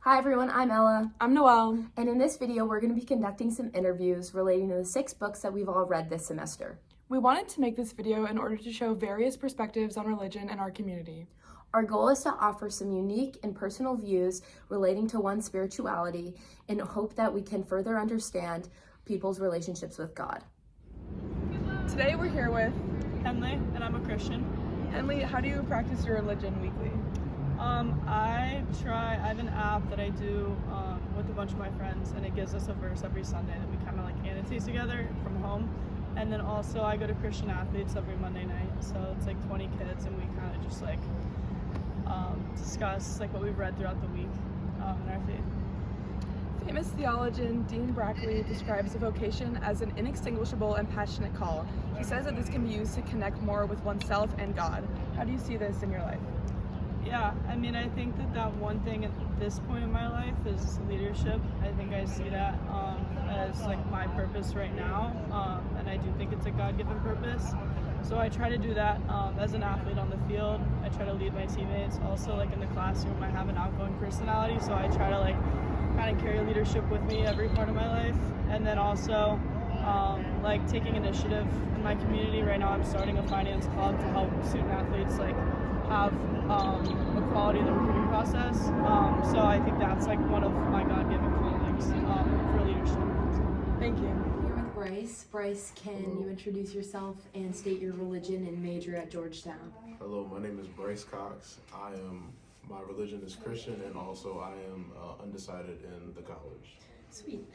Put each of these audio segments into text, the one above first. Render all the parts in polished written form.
Hi everyone, I'm Ella. I'm Noelle. And in this video, we're going to be conducting some interviews relating to the 6 books that we've all read this semester. We wanted to make this video in order to show various perspectives on religion in our community. Our goal is to offer some unique and personal views relating to one's spirituality in hope that we can further understand people's relationships with God. Today we're here with Henley, and I'm a Christian. Henley. How do you practice your religion weekly? I have an app that I do with a bunch of my friends, and it gives us a verse every Sunday that we kind of like annotate together from home. And then also I go to Christian Athletes every Monday night, so it's like 20 kids, and we kind of just like discuss like what we've read throughout the week in our faith. Famous theologian Dean Brackley describes a vocation as an inextinguishable and passionate call. He says that this can be used to connect more with oneself and God. How do you see this in your life? Yeah, I mean, I think that one thing at this point in my life is leadership. I think I see that as like my purpose right now, and I do think it's a God-given purpose. So I try to do that as an athlete on the field. I try to lead my teammates. Also, like in the classroom, I have an outgoing personality, so I try to like kind of carry leadership with me every part of my life. And then also like taking initiative in my community. Right now, I'm starting a finance club to help student athletes like have equality in the recruiting process. So I think that's like one of my God-given callings for leadership. Thank you. Here with Bryce. Bryce, can you introduce yourself and state your religion and major at Georgetown? Hello, my name is Bryce Cox. My religion is Christian, and also I am undecided in the college. Sweet.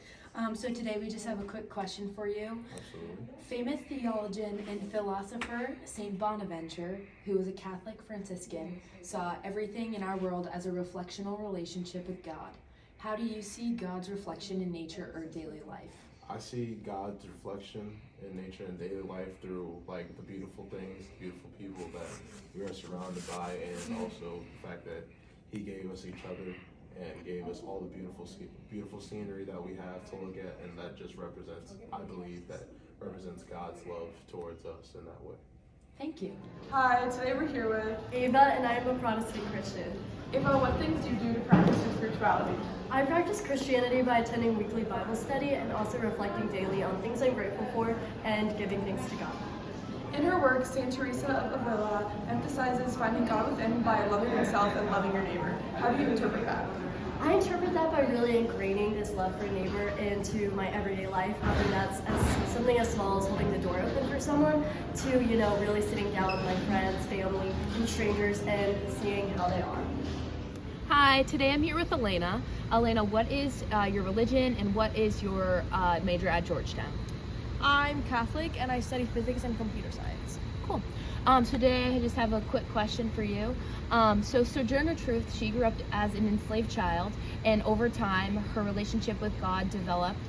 So today we just have a quick question for you. Absolutely. Famous theologian and philosopher Saint Bonaventure, who was a Catholic Franciscan, saw everything in our world as a reflectional relationship with God. How do you see God's reflection in nature or daily life? I see God's reflection in nature and daily life through like the beautiful things, beautiful people that we are surrounded by, and also the fact that He gave us each other and gave us all the beautiful scenery that we have to look at, and that just represents, I believe, that represents God's love towards us in that way. Thank you. Hi, today we're here with Ava, and I am a Protestant Christian. Ava. What things do you do to practice your spirituality? I practice Christianity by attending weekly Bible study and also reflecting daily on things I'm grateful for and giving thanks to God. In her work, St. Teresa of Avila emphasizes finding God within by loving yourself and loving your neighbor. How do you interpret that? I interpret that by really ingraining this love for neighbor into my everyday life, whether that's something as small as holding the door open for someone to, really sitting down with my friends, family, and strangers and seeing how they are. Hi, today I'm here with Elena. Elena, what is your religion and what is your major at Georgetown? I'm Catholic and I study physics and computer science. Cool. Today I just have a quick question for you. So Sojourner Truth, she grew up as an enslaved child, and over time her relationship with God developed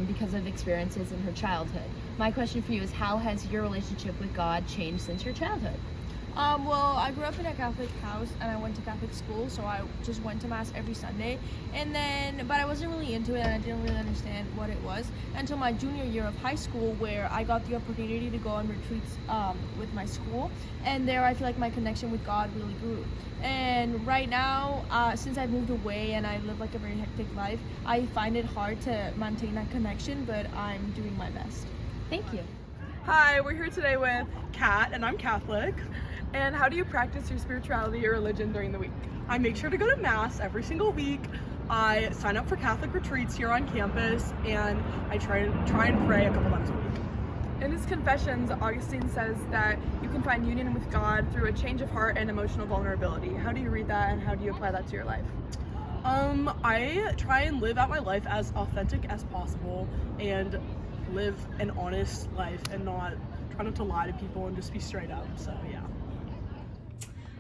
because of experiences in her childhood. My question for you is, how has your relationship with God changed since your childhood? Well, I grew up in a Catholic house and I went to Catholic school, so I just went to Mass every Sunday. But I wasn't really into it and I didn't really understand what it was until my junior year of high school, where I got the opportunity to go on retreats with my school. And there I feel like my connection with God really grew. And right now, since I've moved away and I live like a very hectic life, I find it hard to maintain that connection, but I'm doing my best. Thank you. Hi, we're here today with Kat, and I'm Catholic. And how do you practice your spirituality or religion during the week? I make sure to go to Mass every single week. I sign up for Catholic retreats here on campus, and I try and pray a couple times a week. In his Confessions, Augustine says that you can find union with God through a change of heart and emotional vulnerability. How do you read that and how do you apply that to your life? I try and live out my life as authentic as possible and live an honest life and try not to lie to people and just be straight up, so yeah.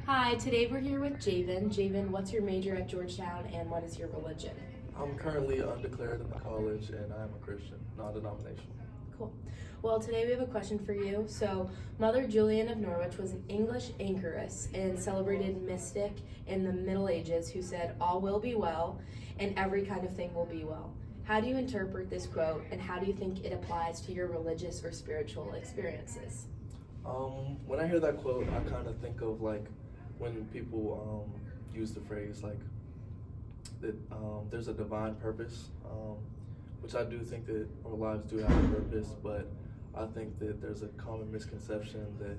Hi, today we're here with Javen. Javen, what's your major at Georgetown and what is your religion? I'm currently undeclared in college and I'm a Christian, non-denominational. Cool. Well, today we have a question for you. So, Mother Julian of Norwich was an English anchoress and celebrated mystic in the Middle Ages who said, "All will be well and every kind of thing will be well." How do you interpret this quote and how do you think it applies to your religious or spiritual experiences? When I hear that quote, I kind of think of like when people use the phrase like that there's a divine purpose, which I do think that our lives do have a purpose, but I think that there's a common misconception that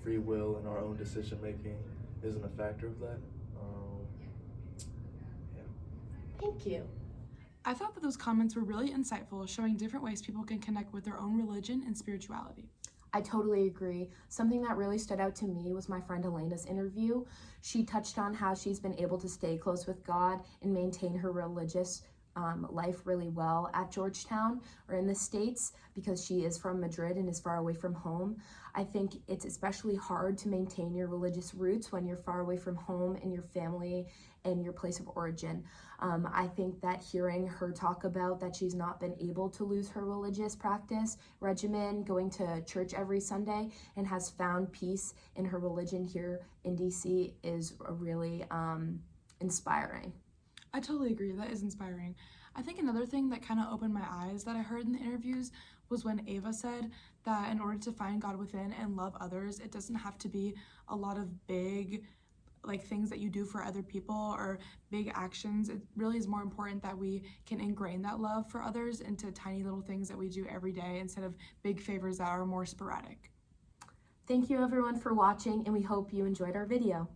free will and our own decision making isn't a factor of that. Thank you. I thought that those comments were really insightful, showing different ways people can connect with their own religion and spirituality. I totally agree. Something that really stood out to me was my friend Elena's interview. She touched on how she's been able to stay close with God and maintain her religious life really well at Georgetown or in the States because she is from Madrid and is far away from home. I think it's especially hard to maintain your religious roots when you're far away from home and your family and your place of origin. I think that hearing her talk about that she's not been able to lose her religious practice regimen, going to church every Sunday, and has found peace in her religion here in DC is really inspiring. I totally agree, that is inspiring. I think another thing that kind of opened my eyes that I heard in the interviews was when Ava said that in order to find God within and love others, it doesn't have to be a lot of big things that you do for other people or big actions. It really is more important that we can ingrain that love for others into tiny little things that we do every day instead of big favors that are more sporadic. Thank you everyone for watching, and we hope you enjoyed our video.